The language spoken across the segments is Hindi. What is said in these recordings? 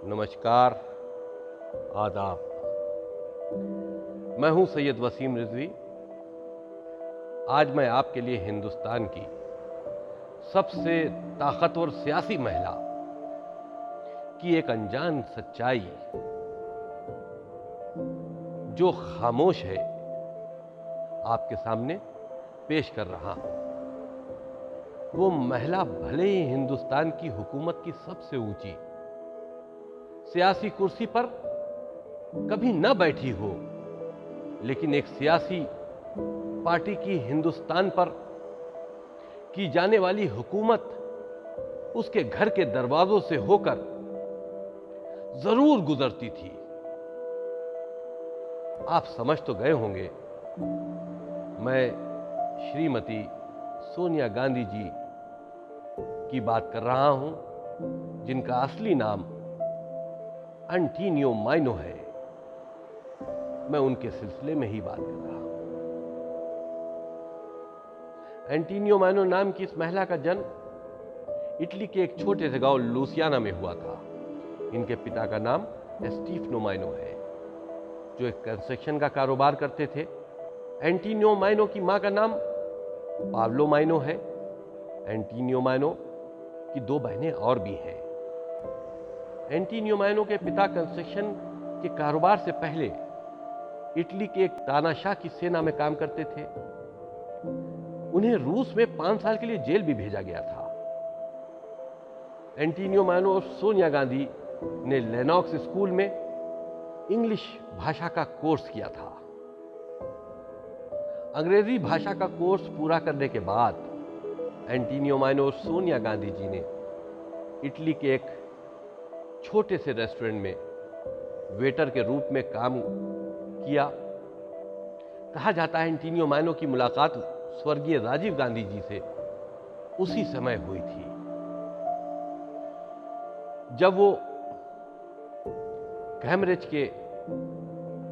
नमस्कार, आदाब। मैं हूं सैयद वसीम रिजवी। आज मैं आपके लिए हिंदुस्तान की सबसे ताकतवर सियासी महिला की एक अनजान सच्चाई, जो खामोश है, आपके सामने पेश कर रहा हूं। वो महिला भले ही हिंदुस्तान की हुकूमत की सबसे ऊंची सियासी कुर्सी पर कभी न बैठी हो, लेकिन एक सियासी पार्टी की हिंदुस्तान पर की जाने वाली हुकूमत उसके घर के दरवाजों से होकर जरूर गुजरती थी। आप समझ तो गए होंगे, मैं श्रीमती सोनिया गांधी जी की बात कर रहा हूं, जिनका असली नाम एंटोनियो माइनो है। मैं उनके सिलसिले में ही बात कर रहा हूं। एंटोनियो माइनो नाम की इस महिला का जन्म इटली के एक छोटे से गांव लुसियाना में हुआ था। इनके पिता का नाम स्टीफनो माइनो है, जो एक कंस्ट्रक्शन का कारोबार करते थे। एंटोनियो माइनो की मां का नाम पाब्लो माइनो है। एंटोनियो माइनो की 2 बहनें और भी हैं। एंटोनियो माइनो के पिता कंस्ट्रक्शन के कारोबार से पहले इटली के एक तानाशाह की सेना में काम करते थे। उन्हें रूस में 5 साल के लिए जेल भी भेजा गया था। एंटोनियो माइनो और सोनिया गांधी ने लेनॉक्स स्कूल में इंग्लिश भाषा का कोर्स किया था। अंग्रेजी भाषा का कोर्स पूरा करने के बाद एंटोनियो माइनो और सोनिया गांधी जी ने इटली के एक छोटे से रेस्टोरेंट में वेटर के रूप में काम किया। कहा जाता है एंटोनियो माइनो की मुलाकात स्वर्गीय राजीव गांधी जी से उसी समय हुई थी, जब वो कैम्ब्रिज के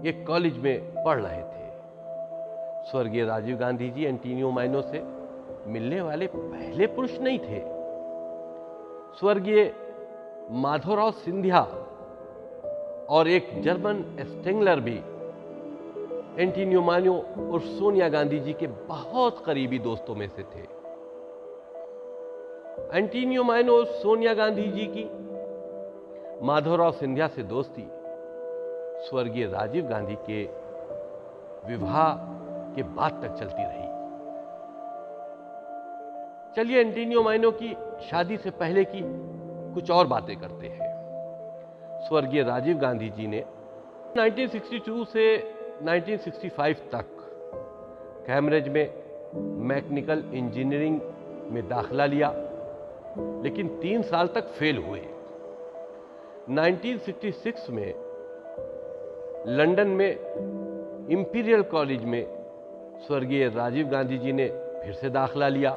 एक कॉलेज में पढ़ रहे थे। स्वर्गीय राजीव गांधी जी एंटोनियो माइनो से मिलने वाले पहले पुरुष नहीं थे। स्वर्गीय माधवराव सिंधिया और एक जर्मन स्टेंगलर भी एंटोनियो माइनो और सोनिया गांधी जी के बहुत करीबी दोस्तों में से थे। एंटोनियो माइनो और सोनिया गांधी जी की माधवराव सिंधिया से दोस्ती स्वर्गीय राजीव गांधी के विवाह के बाद तक चलती रही। चलिए एंटोनियो माइनो की शादी से पहले की कुछ और बातें करते हैं। स्वर्गीय राजीव गांधी जी ने 1962 से 1965 तक कैम्ब्रिज में मैकेनिकल इंजीनियरिंग में दाखिला लिया, लेकिन 3 साल तक फेल हुए। 1966 में लंदन में इंपीरियल कॉलेज में स्वर्गीय राजीव गांधी जी ने फिर से दाखिला लिया,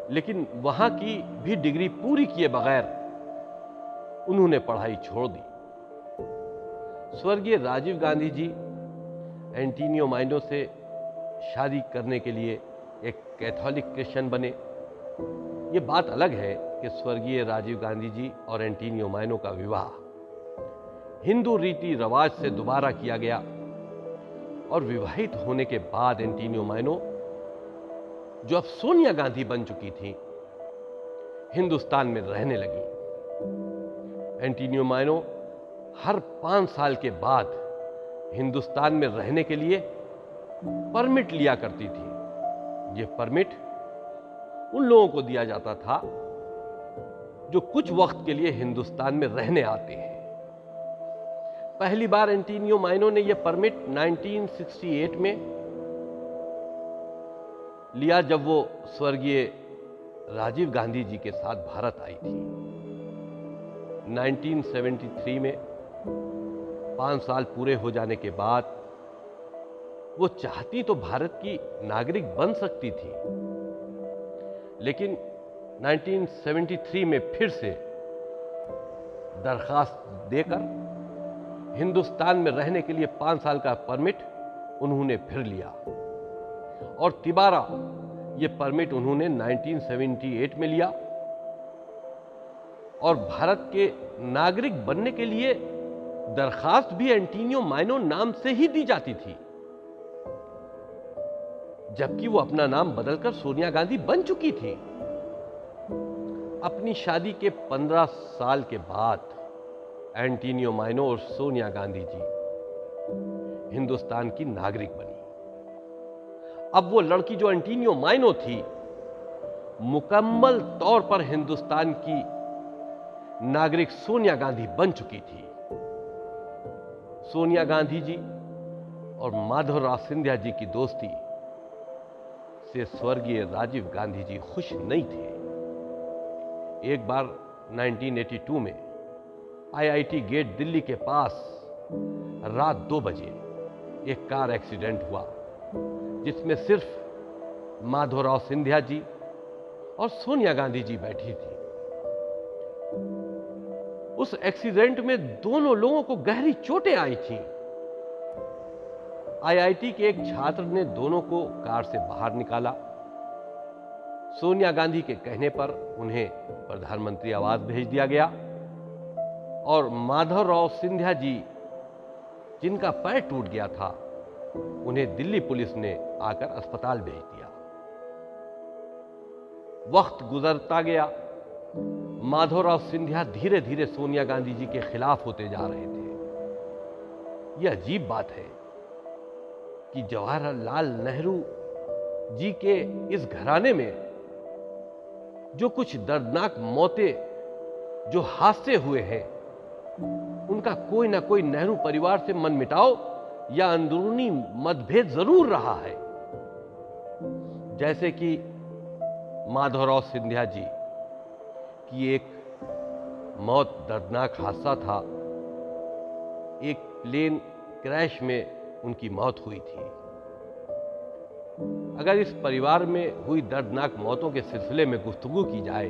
लेकिन वहां की भी डिग्री पूरी किए बगैर उन्होंने पढ़ाई छोड़ दी। स्वर्गीय राजीव गांधी जी एंटोनियो माइनो से शादी करने के लिए एक कैथोलिक क्रिश्चियन बने। ये बात अलग है कि स्वर्गीय राजीव गांधी जी और एंटोनियो माइनो का विवाह हिंदू रीति रिवाज से दोबारा किया गया और विवाहित होने के बाद एंटोनियो माइनो, जो अब सोनिया गांधी बन चुकी थी, हिंदुस्तान में रहने लगी। एंटोनियो माइनो हर 5 साल के बाद हिंदुस्तान में रहने के लिए परमिट लिया करती थी। यह परमिट उन लोगों को दिया जाता था जो कुछ वक्त के लिए हिंदुस्तान में रहने आते हैं। पहली बार एंटोनियो माइनो ने यह परमिट 1968 में लिया, जब वो स्वर्गीय राजीव गांधी जी के साथ भारत आई थी। 1973 में 5 साल पूरे हो जाने के बाद वो चाहती तो भारत की नागरिक बन सकती थी, लेकिन 1973 में फिर से दरखास्त देकर हिंदुस्तान में रहने के लिए 5 साल का परमिट उन्होंने फिर लिया और तिबारा ये परमिट उन्होंने 1978 में लिया और भारत के नागरिक बनने के लिए दरखास्त भी एंटीनियो माइनो नाम से ही दी जाती थी, जबकि वो अपना नाम बदलकर सोनिया गांधी बन चुकी थी। अपनी शादी के 15 साल के बाद एंटीनियो माइनो और सोनिया गांधी जी हिंदुस्तान की नागरिक बनी। अब वो लड़की जो एंटीनियो माइनो थी, मुकम्मल तौर पर हिंदुस्तान की नागरिक सोनिया गांधी बन चुकी थी। सोनिया गांधी जी और माधवराव सिंधिया जी की दोस्ती से स्वर्गीय राजीव गांधी जी खुश नहीं थे। एक बार 1982 में आईआईटी गेट दिल्ली के पास रात 2 बजे एक कार एक्सीडेंट हुआ, जिसमें सिर्फ माधवराव सिंधिया जी और सोनिया गांधी जी बैठी थी। उस एक्सीडेंट में दोनों लोगों को गहरी चोटें आई थीं। आईआईटी के एक छात्र ने दोनों को कार से बाहर निकाला। सोनिया गांधी के कहने पर उन्हें प्रधानमंत्री आवास भेज दिया गया और माधवराव सिंधिया जी, जिनका पैर टूट गया था, उन्हें दिल्ली पुलिस ने आकर अस्पताल भेज दिया। वक्त गुजरता गया। माधवराव सिंधिया धीरे धीरे सोनिया गांधी जी के खिलाफ होते जा रहे थे। यह अजीब बात है कि जवाहरलाल नेहरू जी के इस घराने में जो कुछ दर्दनाक मौतें, जो हादसे हुए हैं, उनका कोई ना कोई नेहरू परिवार से मनमुटाव या अंदरूनी मतभेद जरूर रहा है। जैसे कि माधवराव सिंधिया जी की एक मौत दर्दनाक हादसा था, एक प्लेन क्रैश में उनकी मौत हुई थी। अगर इस परिवार में हुई दर्दनाक मौतों के सिलसिले में गुफ्तगू की जाए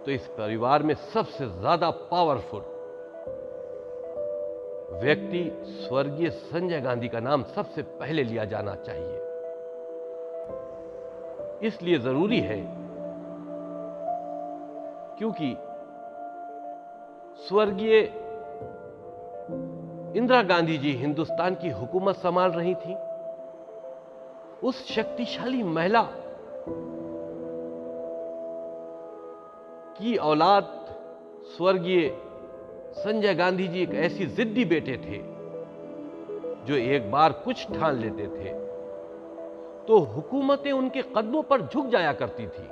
तो इस परिवार में सबसे ज्यादा पावरफुल व्यक्ति स्वर्गीय संजय गांधी का नाम सबसे पहले लिया जाना चाहिए। इसलिए जरूरी है क्योंकि स्वर्गीय इंदिरा गांधी जी हिंदुस्तान की हुकूमत संभाल रही थी। उस शक्तिशाली महिला की औलाद स्वर्गीय संजय गांधी जी एक ऐसी जिद्दी बेटे थे जो एक बार कुछ ठान लेते थे तो हुकूमतें उनके कदमों पर झुक जाया करती थी।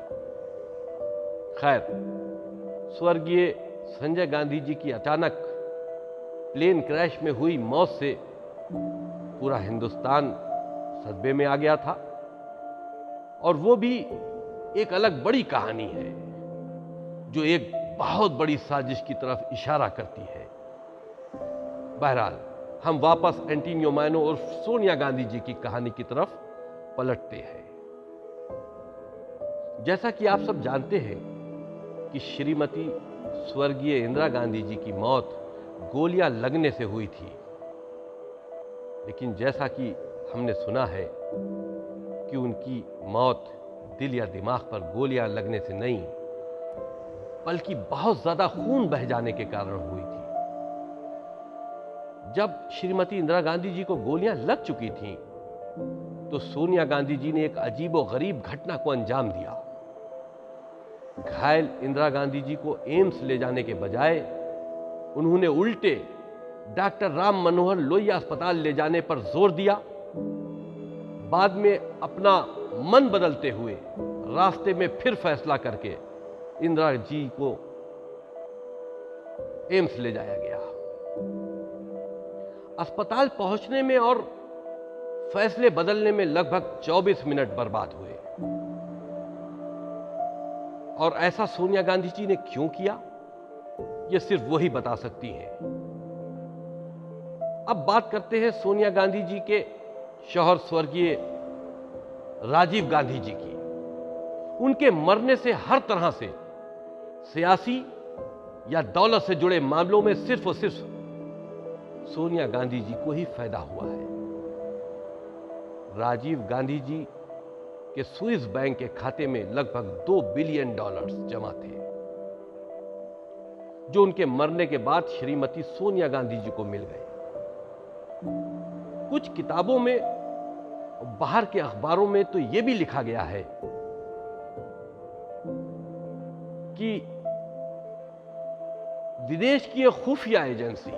खैर, स्वर्गीय संजय गांधी जी की अचानक प्लेन क्रैश में हुई मौत से पूरा हिंदुस्तान सदमे में आ गया था और वो भी एक अलग बड़ी कहानी है जो एक बहुत बड़ी साजिश की तरफ इशारा करती है। बहरहाल, हम वापस एंटीनियो माइनो और सोनिया गांधी जी की कहानी की तरफ पलटते हैं। जैसा कि आप सब जानते हैं कि श्रीमती स्वर्गीय इंदिरा गांधी जी की मौत गोलियां लगने से हुई थी, लेकिन जैसा कि हमने सुना है कि उनकी मौत दिल या दिमाग पर गोलियां लगने से नहीं, बल्कि बहुत ज्यादा खून बह जाने के कारण हुई थी। जब श्रीमती इंदिरा गांधी जी को गोलियां लग चुकी थीं, तो सोनिया गांधी जी ने एक अजीबोगरीब घटना को अंजाम दिया। घायल इंदिरा गांधी जी को एम्स ले जाने के बजाय उन्होंने उल्टे डॉक्टर राम मनोहर लोहिया अस्पताल ले जाने पर जोर दिया। बाद में अपना मन बदलते हुए रास्ते में फिर फैसला करके इंदिरा जी को एम्स ले जाया गया। अस्पताल पहुंचने में और फैसले बदलने में लगभग 24 मिनट बर्बाद हुए। और ऐसा सोनिया गांधी जी ने क्यों किया, यह सिर्फ वही बता सकती हैं। अब बात करते हैं सोनिया गांधी जी के शौहर स्वर्गीय राजीव गांधी जी की। उनके मरने से हर तरह से सियासी या दौलत से जुड़े मामलों में सिर्फ और सिर्फ सोनिया गांधी जी को ही फायदा हुआ है। राजीव गांधी जी के स्विस बैंक के खाते में लगभग $2 बिलियन जमा थे। जो उनके मरने के बाद श्रीमती सोनिया गांधी जी को मिल गए। कुछ किताबों में, बाहर के अखबारों में तो यह भी लिखा गया है कि विदेश की एक खुफिया एजेंसी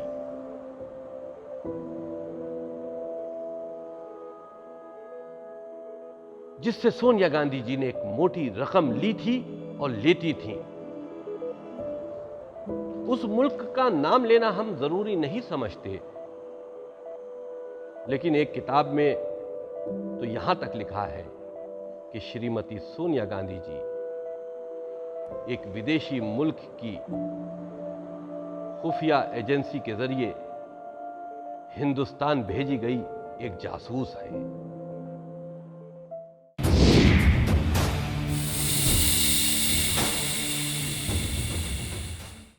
जिससे सोनिया गांधी जी ने एक मोटी रकम ली थी और लेती थी, उस मुल्क का नाम लेना हम जरूरी नहीं समझते, लेकिन एक किताब में तो यहां तक लिखा है कि श्रीमती सोनिया गांधी जी एक विदेशी मुल्क की खुफिया एजेंसी के जरिए हिंदुस्तान भेजी गई एक जासूस है।